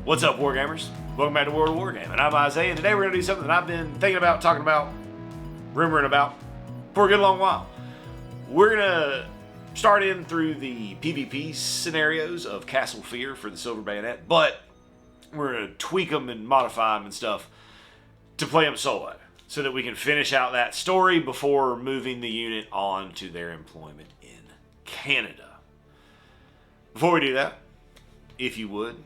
What's up, Wargamers? Welcome back to World of Wargaming. I'm Isaiah, and today we're going to do something that I've been thinking about, talking about, rumoring about for a good long while. We're going to start in through the PvP scenarios of Castle Fear for the Silver Bayonet, but we're going to tweak them and modify them and stuff to play them solo so that we can finish out that story before moving the unit on to their employment in Canada. Before we do that, if you would,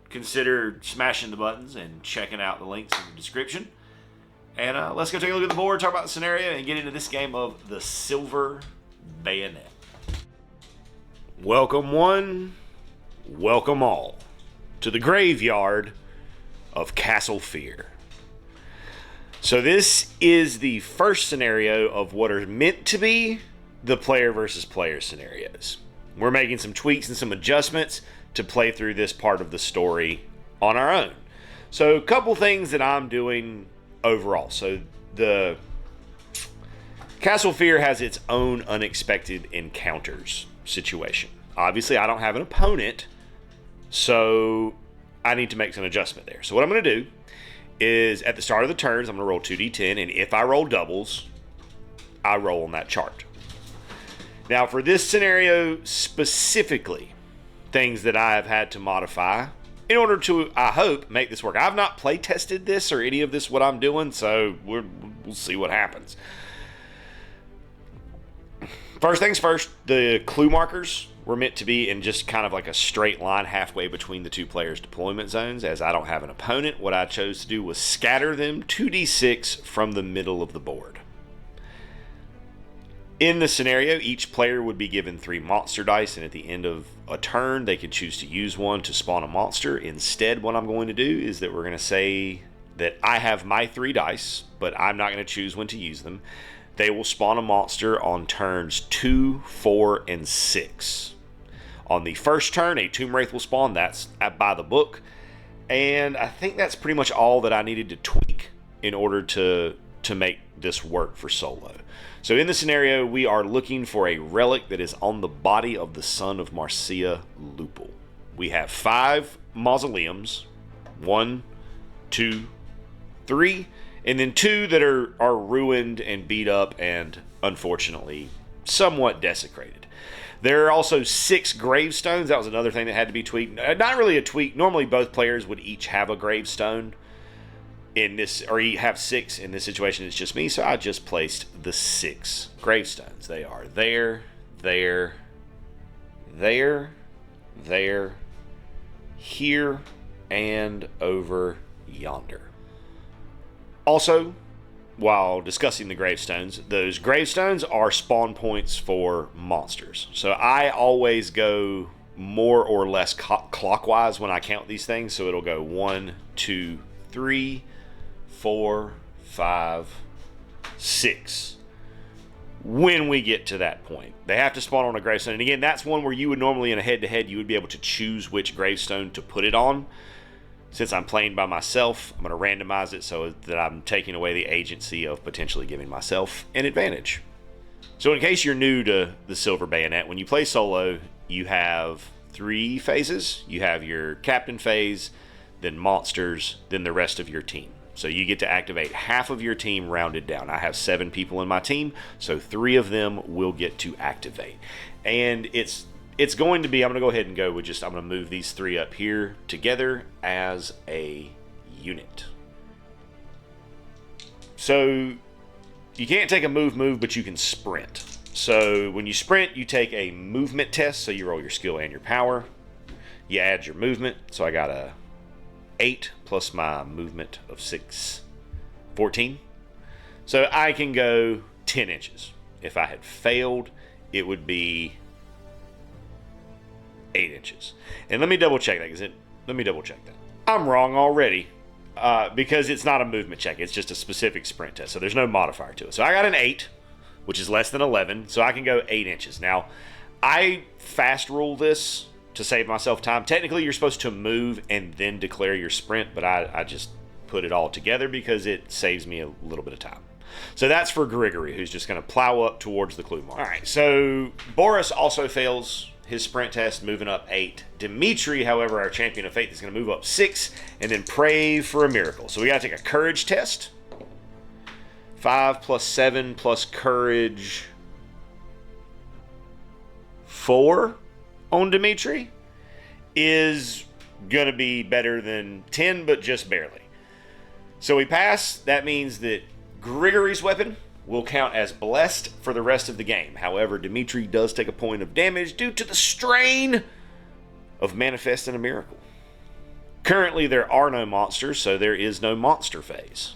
consider smashing the buttons and checking out the links in the description. And let's go take a look at the board, talk about the scenario, and get into this game of the Silver Bayonet. Welcome one, welcome all to the graveyard of Castle Fear. So this is the first scenario of what are meant to be the player versus player scenarios. We're making some tweaks and some adjustments to play through this part of the story on our own. So a couple things that I'm doing overall. So the Castle Fear has its own unexpected encounters situation. Obviously, I don't have an opponent, so I need to make some adjustment there. So what I'm going to do is at the start of the turns, I'm going to roll 2d10, and if I roll doubles, I roll on that chart. Now, for this scenario specifically, things that I have had to modify in order to, I hope, make this work. I've not play tested this or any of this what I'm doing, so we'll see what happens. First things first, the clue markers were meant to be in just kind of like a straight line halfway between the two players' deployment zones. As I don't have an opponent, what I chose to do was scatter them 2d6 from the middle of the board. In the scenario, each player would be given 3 monster dice, and at the end of a turn, they could choose to use one to spawn a monster. Instead, what I'm going to do is that we're going to say that I have my 3 dice, but I'm not going to choose when to use them. They will spawn a monster on turns 2, 4, and 6. On the first turn, a Tomb Wraith will spawn. That's by the book. And I think that's pretty much all that I needed to tweak in order to make this work for solo. So in the scenario, we are looking for a relic that is on the body of the son of Marcia Lupul. We have 5 mausoleums, 1, 2, 3, and then 2 that are ruined and beat up and, unfortunately, somewhat desecrated. There are also 6 gravestones. That was another thing that had to be tweaked. Not really a tweak. Normally, both players would each have a gravestone. In this, or you have 6. In this situation, it's just me, so I just placed the 6 gravestones. They are there, here, and over yonder. Also, while discussing the gravestones, those gravestones are spawn points for monsters. So I always go more or less clockwise when I count these things. So it'll go 1, 2, 3, 4, 5, 6 when we get to that point. They have to spawn on a gravestone. And again, that's one where you would normally in a head-to-head, you would be able to choose which gravestone to put it on. Since I'm playing by myself, I'm going to randomize it so that I'm taking away the agency of potentially giving myself an advantage. So in case you're new to the Silver Bayonet, when you play solo, you have 3 phases. You have your captain phase, then monsters, then the rest of your team. So you get to activate half of your team rounded down. I have 7 people in my team, so 3 of them will get to activate. And it's going to be, I'm going to go ahead and go with I'm going to move these 3 up here together as a unit. So you can't take a move, but you can sprint. So when you sprint, you take a movement test, so you roll your skill and your power. You add your movement, so I got a 8 plus my movement of 6, 14. So I can go 10 inches. If I had failed, it would be 8 inches. And let me double check that. I'm wrong already because it's not a movement check. It's just a specific sprint test. So there's no modifier to it. So I got an 8, which is less than 11. So I can go 8 inches. Now, I fast rule this to save myself time. Technically, you're supposed to move and then declare your sprint, but I just put it all together because it saves me a little bit of time. So that's for Grigory, who's just going to plow up towards the clue mark. All right, so Boris also fails his sprint test, moving up 8. Dimitri, however, our champion of faith, is going to move up 6 and then pray for a miracle. So we got to take a courage test. 5 plus 7 plus courage 4 on Dimitri is going to be better than 10, but just barely. So we pass. That means that Grigory's weapon will count as blessed for the rest of the game. However, Dimitri does take a point of damage due to the strain of manifesting a miracle. Currently, there are no monsters, so there is no monster phase.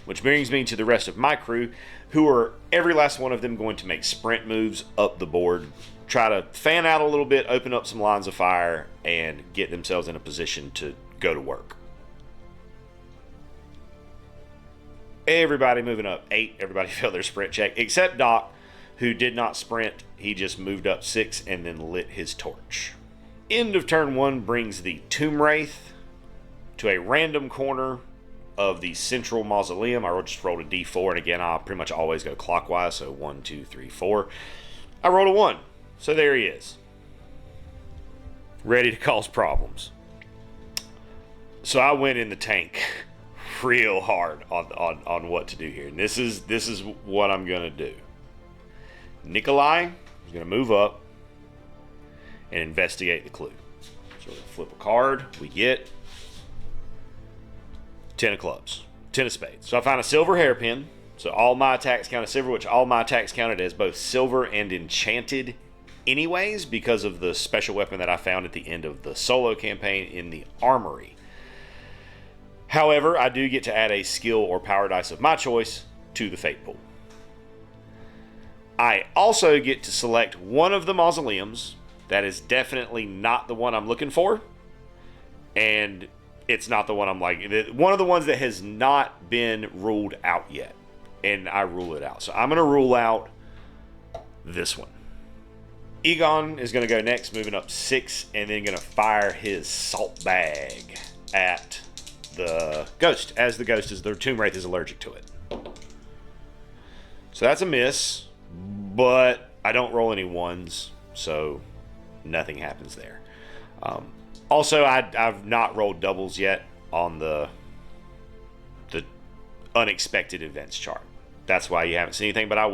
Which brings me to the rest of my crew, who are, every last one of them, going to make sprint moves up the board, try to fan out a little bit, open up some lines of fire, and get themselves in a position to go to work. Everybody moving up 8. Everybody failed their sprint check, except Doc, who did not sprint. He just moved up 6 and then lit his torch. End of turn 1 brings the Tomb Wraith to a random corner of the central mausoleum. I just rolled a d4, and again, I'll pretty much always go clockwise, so 1, 2, 3, 4. I rolled a 1, so there he is. Ready to cause problems. So I went in the tank real hard on what to do here. And this is what I'm going to do. Nikolai is going to move up and investigate the clue. So we're going to flip a card. We get 10 of clubs. 10 of spades. So I find a silver hairpin. So all my attacks count as silver, which all my attacks counted as both silver and enchanted anyways, because of the special weapon that I found at the end of the solo campaign in the armory. However, I do get to add a skill or power dice of my choice to the fate pool. I also get to select one of the mausoleums that is definitely not the one I'm looking for, and it's not the one I'm like, one of the ones that has not been ruled out yet, and I rule it out. So I'm going to rule out this one. Egon is going to go next, moving up 6, and then going to fire his salt bag at the ghost, as the ghost is, the Tomb Wraith is allergic to it. So that's a miss, but I don't roll any 1s, so nothing happens there. Also, I've not rolled doubles yet on the unexpected events chart. That's why you haven't seen anything, but I'll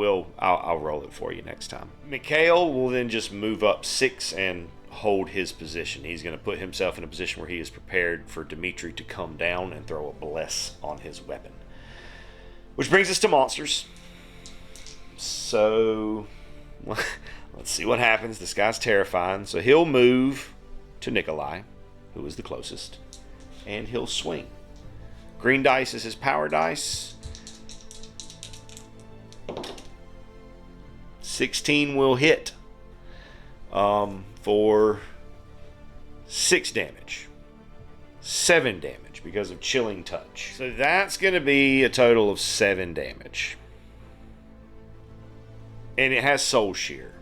roll it for you next time. Mikhail will then just move up 6 and hold his position. He's going to put himself in a position where he is prepared for Dimitri to come down and throw a bless on his weapon. Which brings us to monsters. So, let's see what happens. This guy's terrifying. So he'll move to Nikolai, who is the closest, and he'll swing. Green dice is his power dice. 16 will hit. For 6 damage. 7 damage because of chilling touch. So that's going to be a total of 7 damage. And it has soul shear,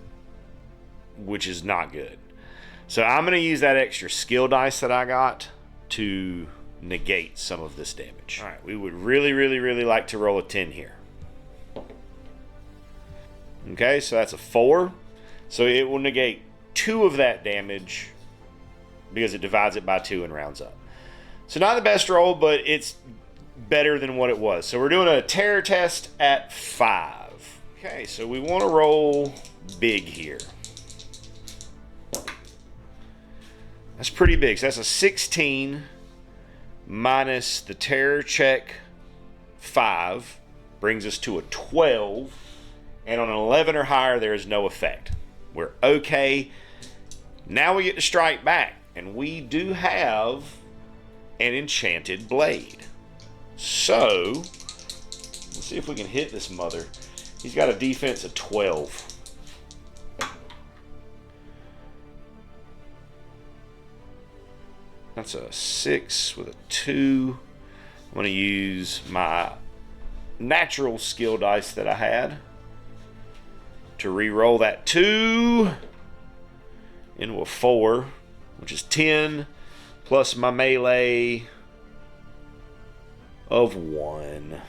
which is not good. So I'm going to use that extra skill dice that I got to negate some of this damage. All right, we would really, really, really like to roll a 10 here. Okay, so that's a 4. So it will negate 2 of that damage because it divides it by 2 and rounds up. So not the best roll, but it's better than what it was. So we're doing a terror test at 5. Okay, so we want to roll big here. That's pretty big. So that's a 16 minus the terror check 5 brings us to a 12. And on an 11 or higher, there is no effect. We're okay. Now we get to strike back. And we do have an enchanted blade. So, let's see if we can hit this mother. He's got a defense of 12. That's a 6 with a 2. I'm going to use my natural skill dice that I had to re-roll that 2 into a 4, which is 10, plus my melee of 1.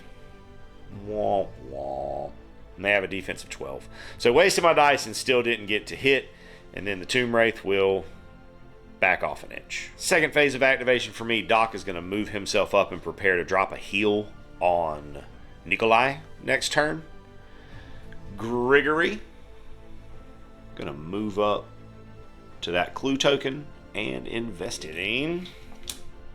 Womp womp. And they have a defense of 12. So wasted my dice and still didn't get to hit. and then the Tomb Wraith will back off an inch. Second phase of activation for me, Doc is going to move himself up and prepare to drop a heal on Nikolai next turn. Grigory going to move up to that clue token and invest it in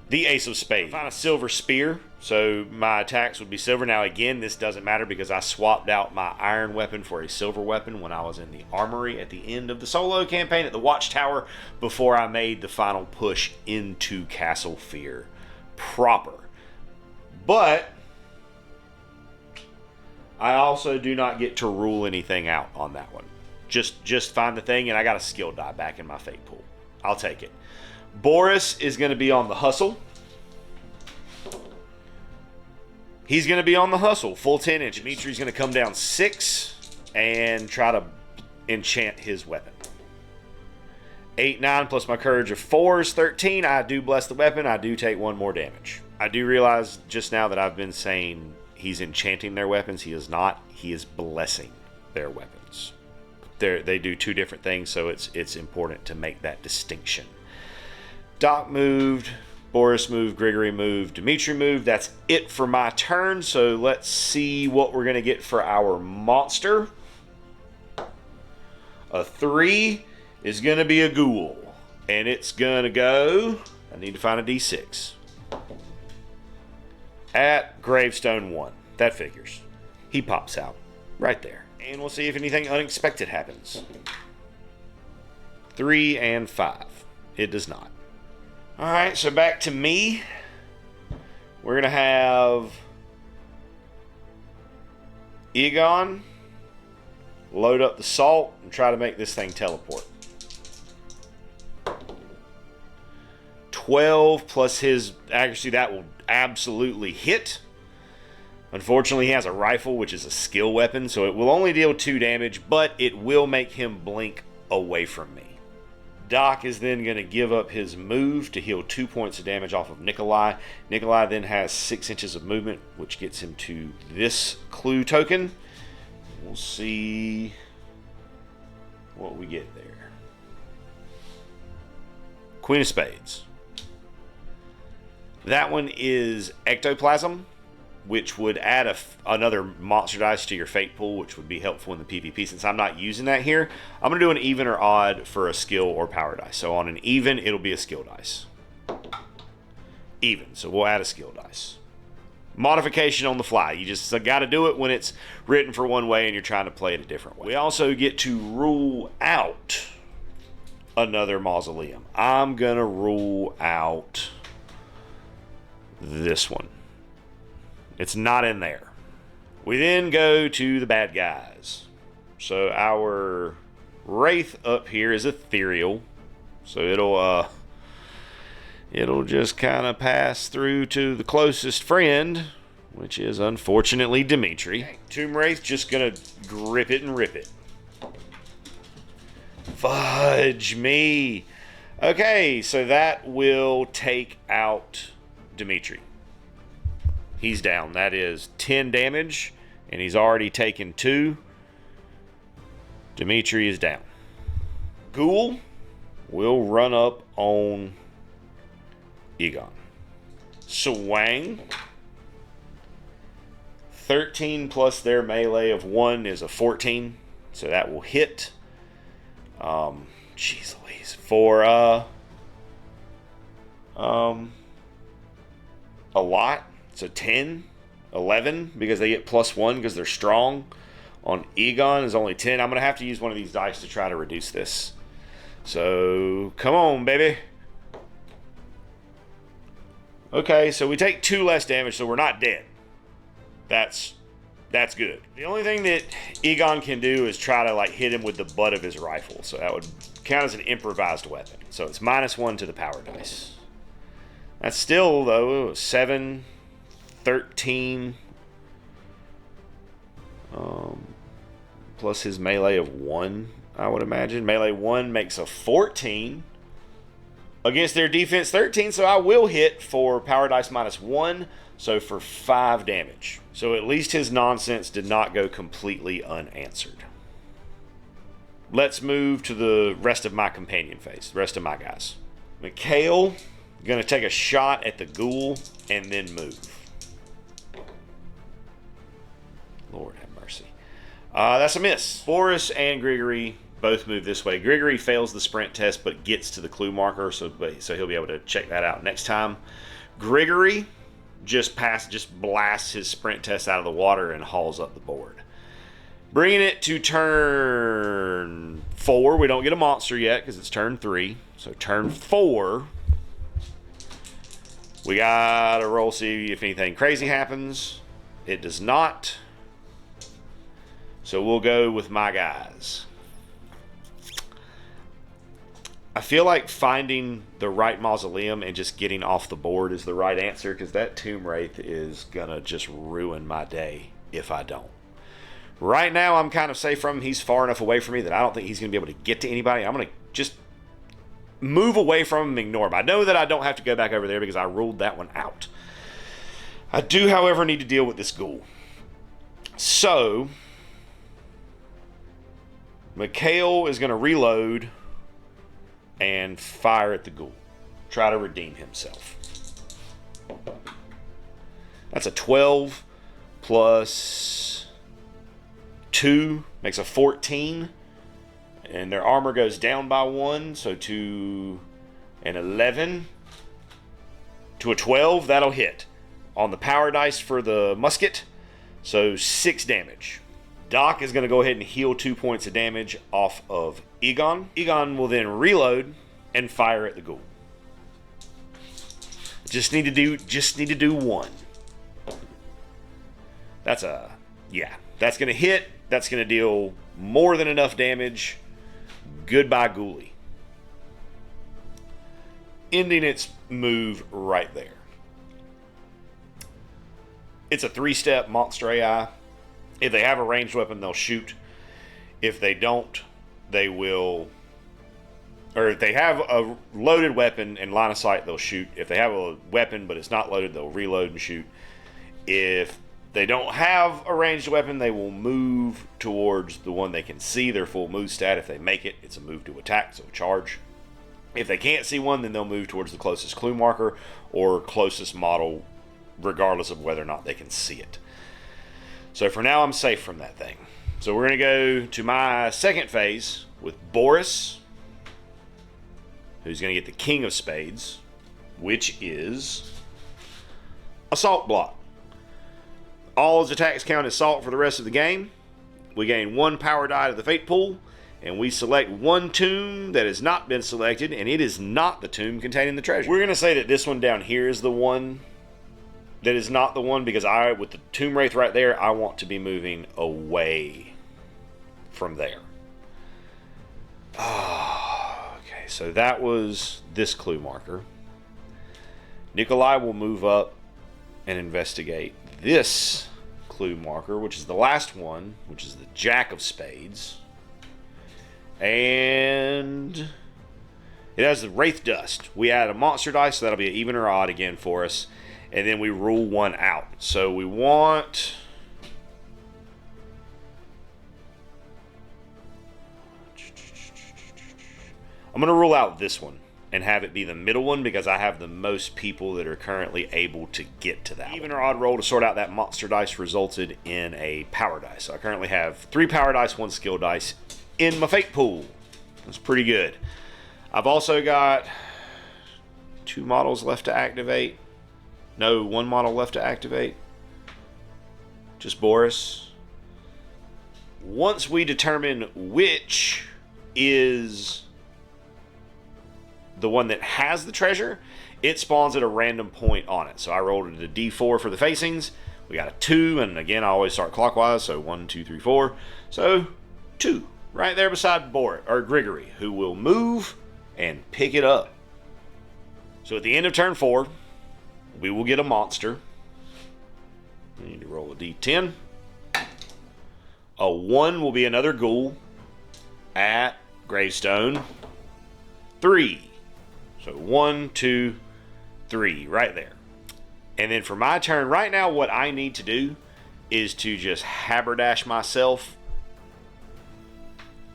the Ace of Spades. I find a silver spear, so my attacks would be silver. Now again, this doesn't matter because I swapped out my iron weapon for a silver weapon when I was in the armory at the end of the solo campaign at the Watchtower before I made the final push into Castle Fear proper. But I also do not get to rule anything out on that one. Just find the thing, and I got a skill die back in my fate pool. I'll take it. Boris is going to be on the hustle. He's going to be on the hustle, full 10 inch. Dimitri's going to come down 6 and try to enchant his weapon. 8, 9 plus my courage of 4 is 13. I do bless the weapon. I do take 1 more damage. I do realize just now that I've been saying he's enchanting their weapons. He is not. He is blessing their weapons. They do 2 different things, so it's important to make that distinction. Doc moved, Boris moved, Grigory moved, Dimitri moved. That's it for my turn, so let's see what we're going to get for our monster. A 3 is going to be a ghoul, and it's going to go, I need to find a D6, at Gravestone 1. That figures. He pops out right there. And we'll see if anything unexpected happens. 3 and 5. It does not. Alright, so back to me. We're going to have Egon load up the salt and try to make this thing teleport. 12 plus his accuracy, that will absolutely hit. Unfortunately, he has a rifle, which is a skill weapon, so it will only deal 2 damage, but it will make him blink away from me. Doc is then going to give up his move to heal 2 points of damage off of Nikolai. Nikolai then has 6 inches of movement, which gets him to this clue token. We'll see what we get there. Queen of Spades. That one is Ectoplasm, which would add another monster dice to your fate pool, which would be helpful in the PvP. Since I'm not using that here, I'm going to do an even or odd for a skill or power dice. So on an even, it'll be a skill dice. Even, so we'll add a skill dice. Modification on the fly. You just got to do it when it's written for one way and you're trying to play it a different way. We also get to rule out another mausoleum. I'm going to rule out this one. It's not in there. We then go to the bad guys. So our Wraith up here is ethereal. So it'll just kind of pass through to the closest friend, which is unfortunately Dimitri. Okay. Tomb Wraith just gonna grip it and rip it. Fudge me. Okay, so that will take out Dimitri. He's down. That is 10 damage, and he's already taken 2. Dimitri is down. Ghoul will run up on Egon. Swang. 13 plus their melee of 1 is a 14, so that will hit. Jeez Louise. For a lot. So 10, 11, because they get +1 because they're strong. On Egon is only 10. I'm going to have to use one of these dice to try to reduce this. So, come on, baby. Okay, so we take 2 less damage, so we're not dead. That's good. The only thing that Egon can do is try to hit him with the butt of his rifle. So that would count as an improvised weapon. So it's -1 to the power dice. That's still, though, 7... 13 plus his melee of 1, I would imagine. Melee 1 makes a 14 against their defense 13, so I will hit for power dice -1, so for 5 damage. So at least his nonsense did not go completely unanswered. let's move to the rest of my companion phase, the rest of my guys. Mikhail, gonna take a shot at the ghoul and then move. Lord have mercy. That's a miss. Boris and Grigory both move this way. Grigory fails the sprint test but gets to the clue marker, so he'll be able to check that out next time. Grigory just blasts his sprint test out of the water and hauls up the board. Bringing it to turn 4. We don't get a monster yet because it's turn 3. So turn 4. We gotta roll, see if anything crazy happens. It does not. So we'll go with my guys. I feel like finding the right mausoleum and just getting off the board is the right answer, because that Tomb Wraith is gonna just ruin my day if I don't. Right now, I'm kind of safe from him. He's far enough away from me that I don't think he's gonna be able to get to anybody. I'm gonna just move away from him and ignore him. I know that I don't have to go back over there because I ruled that one out. I do, however, need to deal with this ghoul. So Mikhail is gonna reload and fire at the ghoul. Try to redeem himself. That's a 12 plus 2 makes a 14. And their armor goes down by 1, so to an 11. To a 12, that'll hit. On the power dice for the musket, so 6 damage. Doc is going to go ahead and heal 2 points of damage off of Egon. Egon will then reload and fire at the ghoul. Just need to do 1. That's going to hit. That's going to deal more than enough damage. Goodbye, ghoulie. Ending its move right there. It's a 3-step monster AI. If they have a ranged weapon, they'll shoot. If they don't, they will... Or if they have a loaded weapon and line of sight, they'll shoot. If they have a weapon but it's not loaded, they'll reload and shoot. If they don't have a ranged weapon, they will move towards the one they can see, their full move stat. If they make it, it's a move to attack, so a charge. If they can't see one, then they'll move towards the closest clue marker or closest model, regardless of whether or not they can see it. So for now, I'm safe from that thing. So we're going to go to my second phase with Boris, who's going to get the King of Spades, which is Assault Block. All his attacks count as assault for the rest of the game. We gain 1 power die to the fate pool, and we select 1 tomb that has not been selected, and it is not the tomb containing the treasure. We're going to say that this one down here is the one that is not the one, because with the Tomb Wraith right there, I want to be moving away from there. Okay, so that was this clue marker. Nikolai will move up and investigate this clue marker, which is the last one, which is the Jack of Spades. And it has the Wraith Dust. We add a monster dice, so that'll be an even or odd again for us. And then we rule 1 out. So we want... I'm going to rule out this one and have it be the middle one, because I have the most people that are currently able to get to that. Even or odd roll to sort out that monster dice resulted in a power dice. So I currently have 3 power dice, 1 skill dice in my fate pool. That's pretty good. I've also got 2 models left to activate. No, 1 model left to activate. Just Boris. Once we determine which is the one that has the treasure, it spawns at a random point on it. So I rolled it a d4 for the facings. We got a 2, and again, I always start clockwise, so 1, 2, 3, 4. So 2, right there beside Grigory, who will move and pick it up. So at the end of turn 4, we will get a monster. We need to roll a d10. A 1 will be another ghoul at gravestone 3. So 1, 2, 3, right there. And then for my turn, right now what I need to do is to just haberdash myself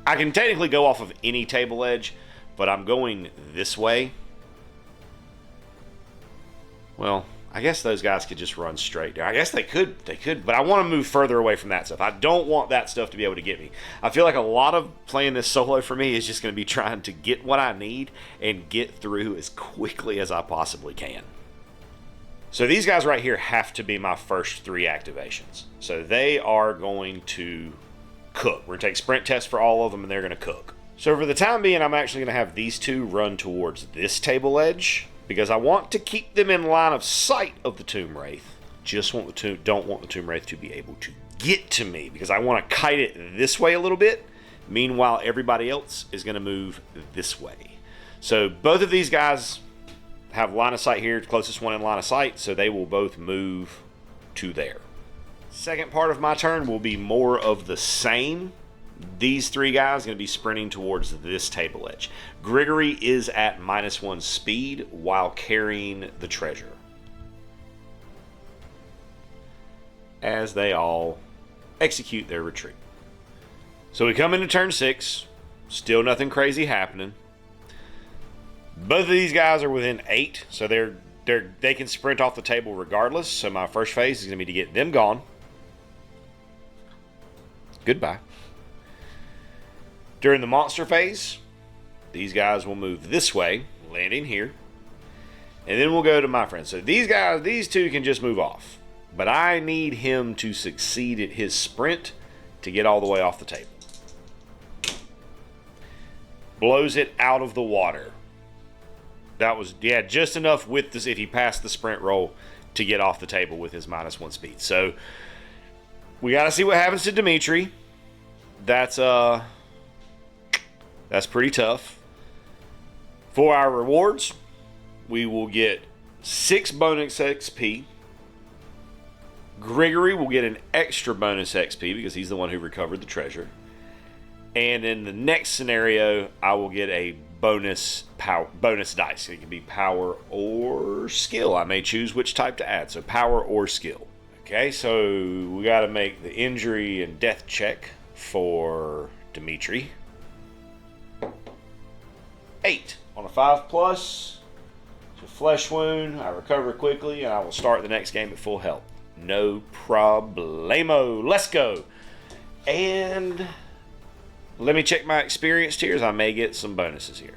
I can technically go off of any table edge, but I'm going this way. Well, I guess those guys could just run straight down. I guess they could, but I want to move further away from that stuff. I don't want that stuff to be able to get me. I feel like a lot of playing this solo for me is just going to be trying to get what I need and get through as quickly as I possibly can. So these guys right here have to be my first 3 activations. So they are going to cook. We're going to take sprint tests for all of them, and they're going to cook. So for the time being, I'm actually going to have these 2 run towards this table edge, because I want to keep them in line of sight of the Tomb Wraith. Just don't want the Tomb Wraith to be able to get to me, because I want to kite it this way a little bit. Meanwhile, everybody else is going to move this way. So both of these guys have line of sight here, the closest one in line of sight, so they will both move to there. Second part of my turn will be more of the same. These 3 guys are going to be sprinting towards this table edge. Grigory is at -1 speed while carrying the treasure, as they all execute their retreat. So we come into turn 6. Still nothing crazy happening. Both of these guys are within 8, so they can sprint off the table regardless. So my first phase is going to be to get them gone. Goodbye. During the monster phase, these guys will move this way, landing here. And then we'll go to my friend. So these guys, these 2 can just move off. But I need him to succeed at his sprint to get all the way off the table. Blows it out of the water. That was, yeah, just enough with this if he passed the sprint roll to get off the table with his -1 speed. So we got to see what happens to Dimitri. That's pretty tough. For our rewards, we will get 6 bonus XP. Grigory will get an extra bonus XP because he's the one who recovered the treasure. And in the next scenario, I will get a bonus dice. It can be power or skill. I may choose which type to add. So power or skill. Okay, so we got to make the injury and death check for Dimitri. 8 on a 5+. It's a flesh wound. I recover quickly, and I will start the next game at full health. No problemo. Let's go. And let me check my experience tiers. I may get some bonuses here.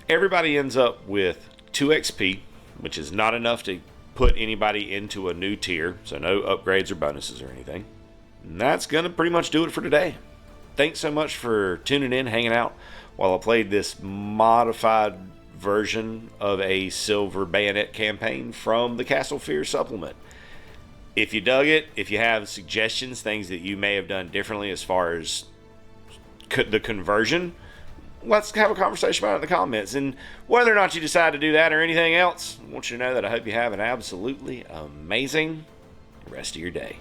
Everybody ends up with 2 XP, which is not enough to put anybody into a new tier. So no upgrades or bonuses or anything. And that's going to pretty much do it for today. Thanks so much for tuning in, hanging out while I played this modified version of a silver Bayonet campaign from the Castle Fear supplement. If you dug it, if you have suggestions, things that you may have done differently as far as the conversion, let's have a conversation about it in the comments. And whether or not you decide to do that or anything else, I want you to know that I hope you have an absolutely amazing rest of your day.